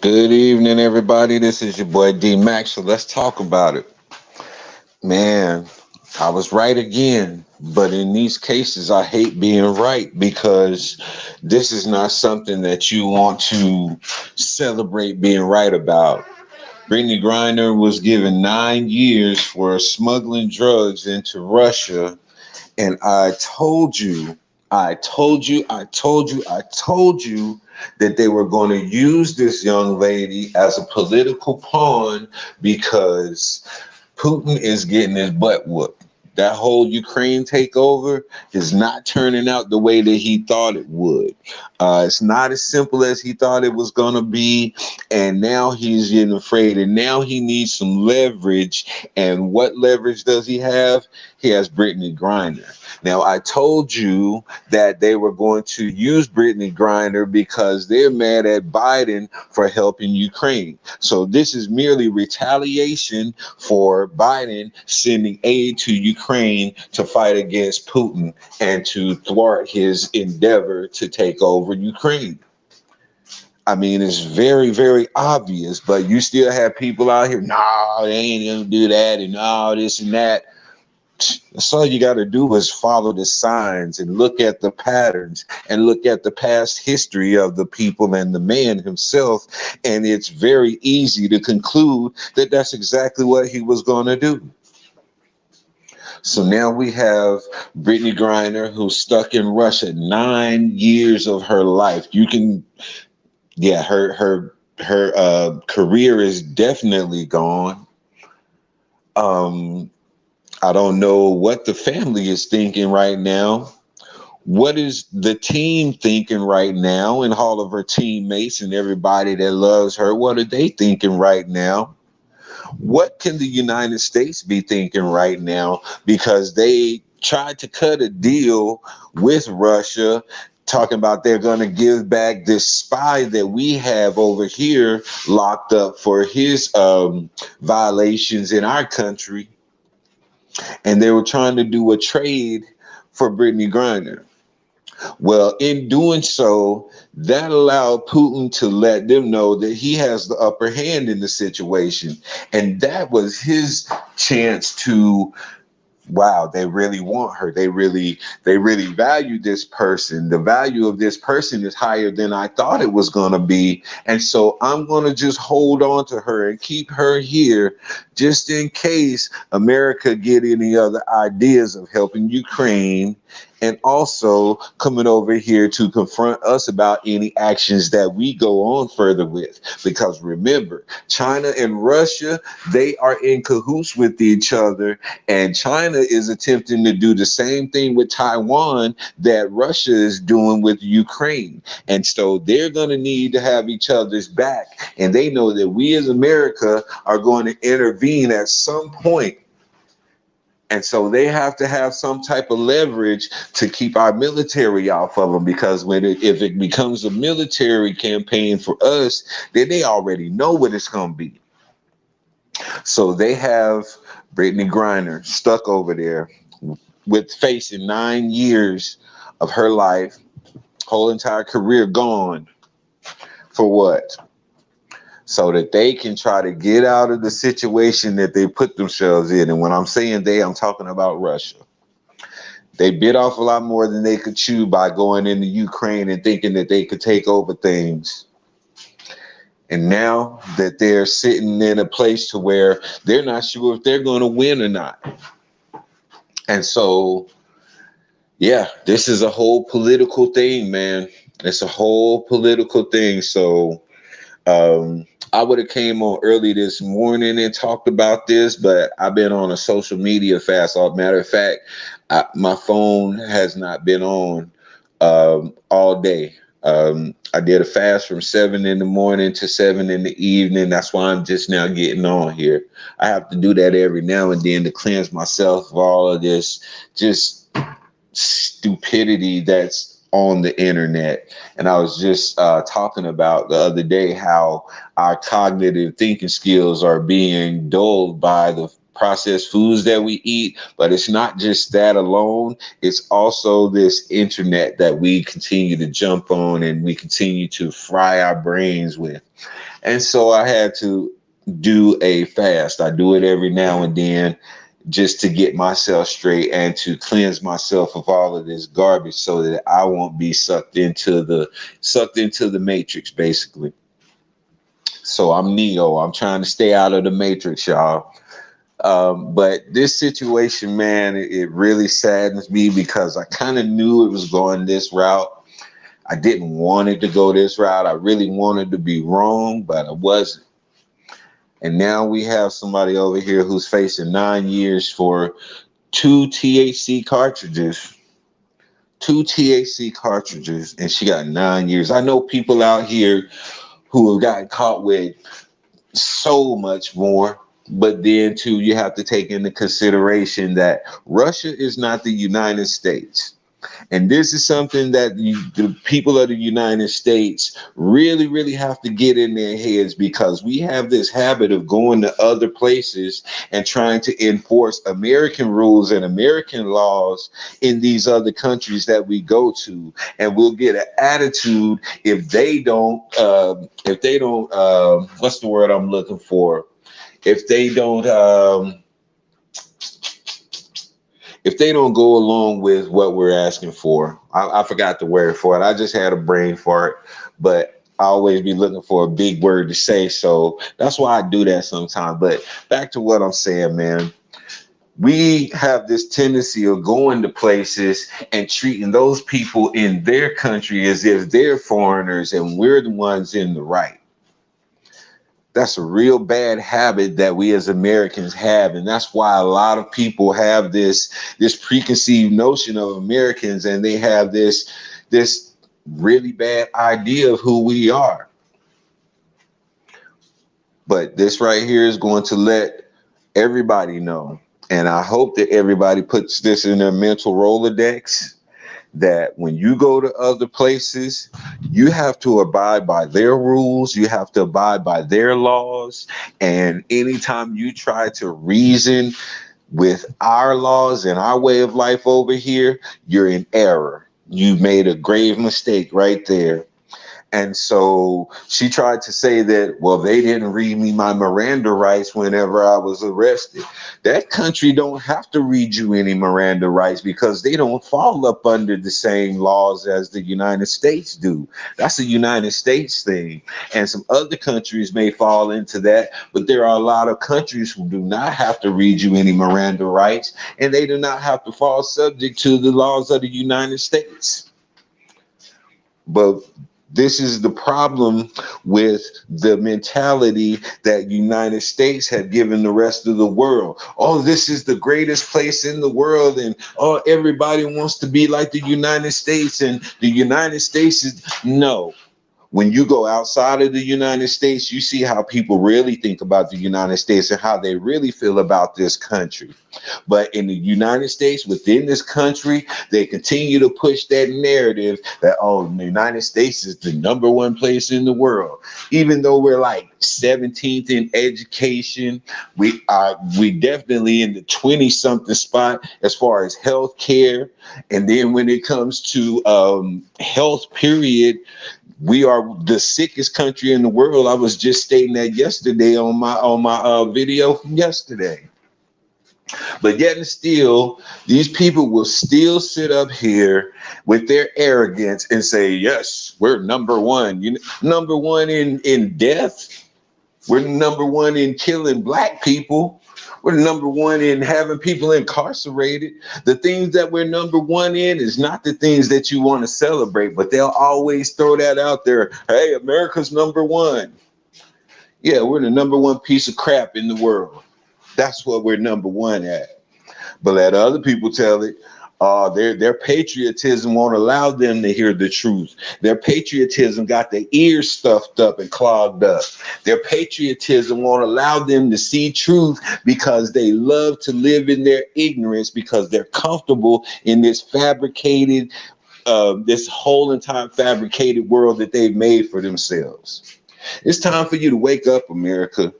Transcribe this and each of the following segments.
Good evening, everybody. This is your boy D Max. So let's talk about it. Man, I was right again. But in these cases, I hate being right because this is not something that you want to celebrate being right about. Brittney Griner was given 9 years for smuggling drugs into Russia. And I told you that they were going to use this young lady as a political pawn because Putin is getting his butt whooped. That whole Ukraine takeover is not turning out the way that he thought it would. It's not as simple as he thought it was going to be. And now he's getting afraid. And now he needs some leverage. And what leverage does he have? He has Brittney Griner. Now, I told you that they were going to use Brittney Griner because they're mad at Biden for helping Ukraine. So this is merely retaliation for Biden sending aid to Ukraine to fight against Putin and to thwart his endeavor to take over Ukraine. I mean, it's very, very obvious, but you still have people out here, nah, they ain't gonna do that, and all this and that. That's all you got to do is follow the signs and look at the patterns and look at the past history of the people and the man himself. And it's very easy to conclude that that's exactly what he was going to do. So now we have Brittney Griner, who's stuck in Russia 9 years of her life. You can, yeah, her career is definitely gone. I don't know what the family is thinking right now. What is the team thinking right now, and all of her teammates and everybody that loves her? What are they thinking right now? What can the United States be thinking right now? Because they tried to cut a deal with Russia, talking about they're going to give back this spy that we have over here locked up for his violations in our country. And they were trying to do a trade for Brittney Griner. Well, in doing so, that allowed Putin to let them know that he has the upper hand in the situation. And that was his chance to, wow, they really want her. They really value this person. The value of this person is higher than I thought it was going to be. And so I'm going to just hold on to her and keep her here just in case America get any other ideas of helping Ukraine, and also coming over here to confront us about any actions that we go on further with. Because remember, China and Russia, they are in cahoots with each other, and China is attempting to do the same thing with Taiwan that Russia is doing with Ukraine. And so they're going to need to have each other's back. And they know that we as America are going to intervene at some point. And so they have to have some type of leverage to keep our military off of them, because if it becomes a military campaign for us, then they already know what it's going to be. So they have Brittney Griner stuck over there with facing 9 years of her life, whole entire career gone. For what? So that they can try to get out of the situation that they put themselves in. And when I'm saying they, I'm talking about Russia. They bit off a lot more than they could chew by going into Ukraine and thinking that they could take over things. And now that they're sitting in a place to where they're not sure if they're going to win or not. And so, yeah, this is a whole political thing, man. It's a whole political thing. So I would have came on early this morning and talked about this, but I've been on a social media fast. As a matter of fact, my phone has not been on all day. I did a fast from 7 in the morning to 7 in the evening. That's why I'm just now getting on here. I have to do that every now and then to cleanse myself of all of this just stupidity that's on the internet. And I was just talking about the other day how our cognitive thinking skills are being dulled by the processed foods that we eat, but it's not just that alone. It's also this internet that we continue to jump on and we continue to fry our brains with. And so I had to do a fast. I do it every now and then just to get myself straight and to cleanse myself of all of this garbage so that I won't be sucked into the matrix, basically. So I'm Neo. I'm trying to stay out of the matrix, y'all. But this situation, man, it really saddens me because I kind of knew it was going this route. I didn't want it to go this route. I really wanted to be wrong, but I wasn't. And now we have somebody over here who's facing 9 years for two THC cartridges. Two THC cartridges, and she got 9 years. I know people out here who have gotten caught with so much more. But then, too, you have to take into consideration that Russia is not the United States. And this is something that the people of the United States really, really have to get in their heads, because we have this habit of going to other places and trying to enforce American rules and American laws in these other countries that we go to. And we'll get an attitude if they don't, what's the word I'm looking for? If they don't go along with what we're asking for. I forgot the word for it. I just had a brain fart, but I always be looking for a big word to say. So that's why I do that sometimes. But back to what I'm saying, man. We have this tendency of going to places and treating those people in their country as if they're foreigners and we're the ones in the right. That's a real bad habit that we as Americans have. And that's why a lot of people have this preconceived notion of Americans, and they have this really bad idea of who we are. But this right here is going to let everybody know. And I hope that everybody puts this in their mental Rolodex, that when you go to other places, you have to abide by their rules. You have to abide by their laws. And anytime you try to reason with our laws and our way of life over here, you're in error. You made a grave mistake right there. And so she tried to say that, well, they didn't read me my Miranda rights whenever I was arrested. That country don't have to read you any Miranda rights because they don't fall up under the same laws as the United States do. That's a United States thing. And some other countries may fall into that, but there are a lot of countries who do not have to read you any Miranda rights, and they do not have to fall subject to the laws of the United States. But this is the problem with the mentality that United States had given the rest of the world. Oh, this is the greatest place in the world, and oh, everybody wants to be like the United States, and the United States is no. When you go outside of the United States, you see how people really think about the United States and how they really feel about this country. But in the United States, within this country, they continue to push that narrative that, oh, the United States is the number one place in the world. Even though we're like 17th in education, we definitely in the 20-something spot as far as health care. And then when it comes to health, period, we are the sickest country in the world. I was just stating that yesterday on my video from yesterday. But yet and still, these people will still sit up here with their arrogance and say, yes, we're number one. Number one in death. We're number one in killing black people. We're number one in having people incarcerated. The things that we're number one in is not the things that you want to celebrate, but they'll always throw that out there. Hey, America's number one. Yeah, we're the number one piece of crap in the world. That's what we're number one at. But let other people tell it. Their patriotism won't allow them to hear the truth. Their patriotism got their ears stuffed up and clogged up. Their patriotism won't allow them to see truth because they love to live in their ignorance, because they're comfortable in this fabricated, this whole entire fabricated world that they've made for themselves. It's time for you to wake up, America.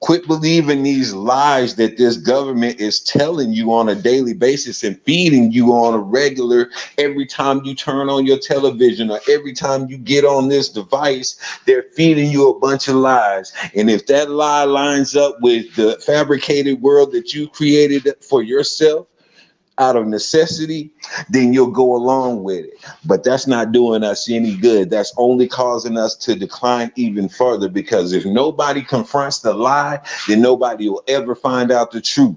Quit believing these lies that this government is telling you on a daily basis and feeding you on a regular. Every time you turn on your television or every time you get on this device, they're feeding you a bunch of lies. And if that lie lines up with the fabricated world that you created for yourself out of necessity, then you'll go along with it. But that's not doing us any good. That's only causing us to decline even further, because if nobody confronts the lie, then nobody will ever find out the truth.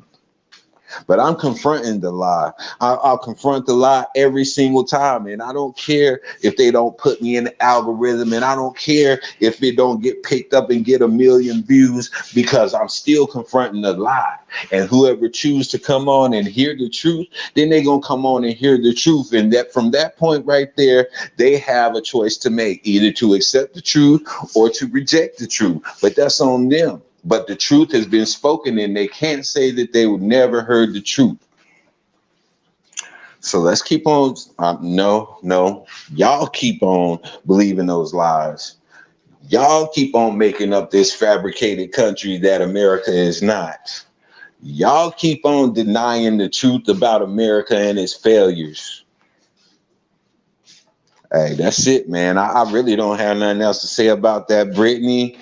But I'm confronting the lie. I'll confront the lie every single time. And I don't care if they don't put me in the algorithm. And I don't care if it don't get picked up and get 1 million views, because I'm still confronting the lie. And whoever choose to come on and hear the truth, then they're going to come on and hear the truth. And that from that point right there, they have a choice to make, either to accept the truth or to reject the truth. But that's on them. But the truth has been spoken, and they can't say that they would never heard the truth. So let's keep on. No, y'all keep on believing those lies. Y'all keep on making up this fabricated country that America is not. Y'all keep on denying the truth about America and its failures. Hey, that's it, man. I really don't have nothing else to say about that, Brittney.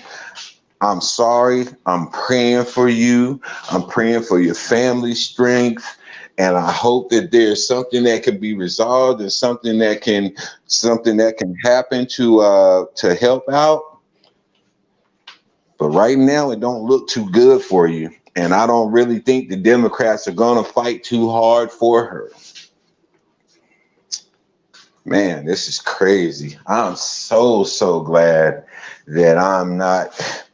I'm sorry. I'm praying for you. I'm praying for your family's strength. And I hope that there's something that can be resolved and something that can happen to help out. But right now, it don't look too good for you. And I don't really think the Democrats are going to fight too hard for her. Man, this is crazy. I'm so glad that I'm not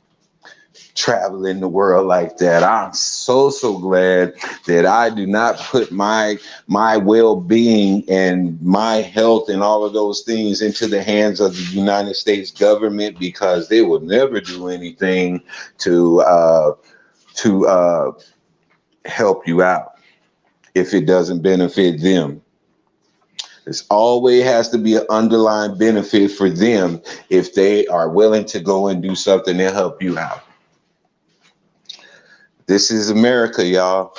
traveling the world like that. I'm so glad that I do not put my well-being and my health and all of those things into the hands of the United States government, because they will never do anything to help you out if it doesn't benefit them. There's always has to be an underlying benefit for them if they are willing to go and do something to help you out. This is America, y'all.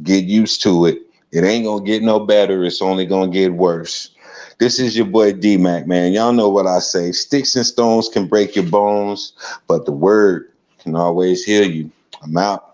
Get used to it. It ain't gonna get no better. It's only gonna get worse. This is your boy D-Mac, man. Y'all know what I say. Sticks and stones can break your bones, but the word can always heal you. I'm out.